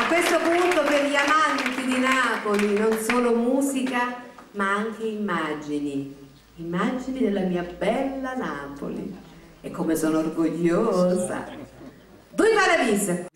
A questo punto per gli amanti di Napoli non solo musica ma anche immagini, immagini della mia bella Napoli e come sono orgogliosa. Due Paravise.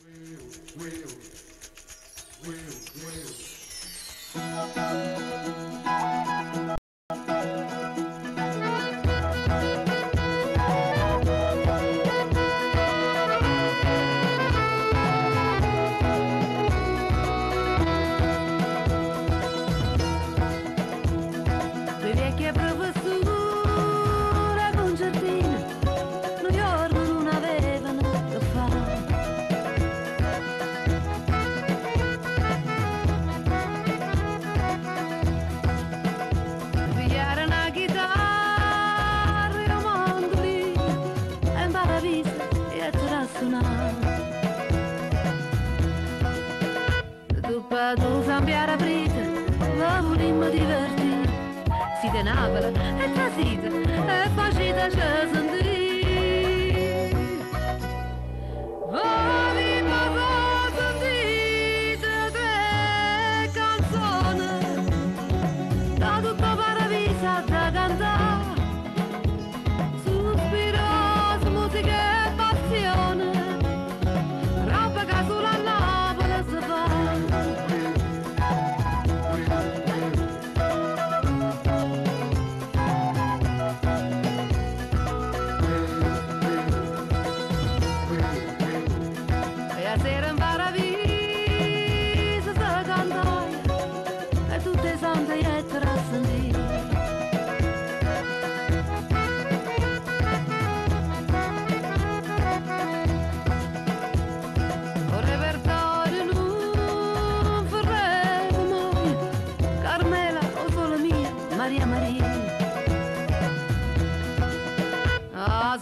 Tu cambiare aprite, la volimmo divertire, si tenava e trasita, e facita ci sentire. Volimo sentite tre canzoni, da tutto Paravisa da cantare, sospiros, musica e passione, roba che sulla Napoli si fa.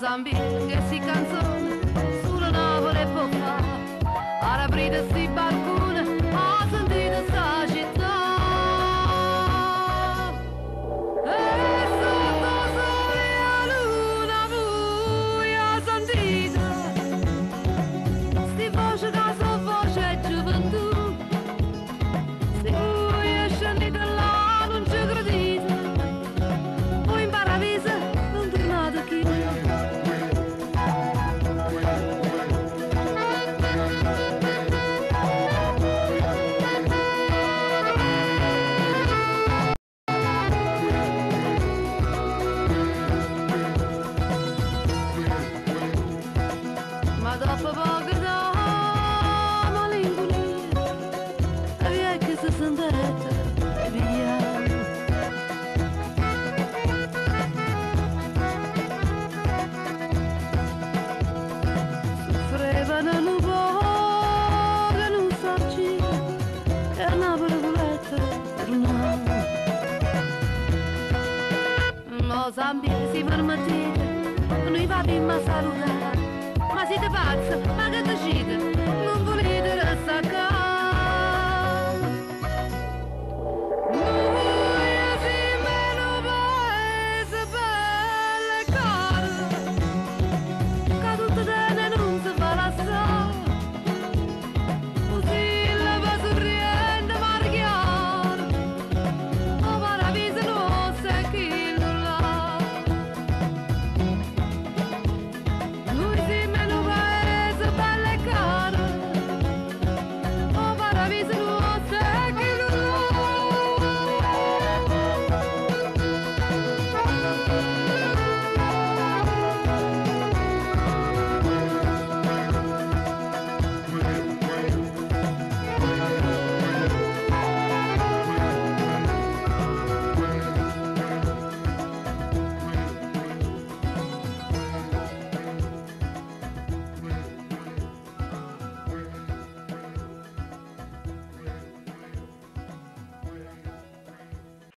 Zambi che si canzone sulla Napoli può fare, ora aprite sti balconi, ha sentito sta città. E sotto sole a luna voi ha sentito sti voce che sono voce e gioventù, se voi è scendito là non ci credete, voi in Paravise non tornate qui. Dopo poco da malinconia e via che si sentette e via. Soffrevano un po' che non sorgiva e a Napoli volette tornare. Mozambique si permettete, noi va prima a salutare. Ma siete pazzi? Ma che ti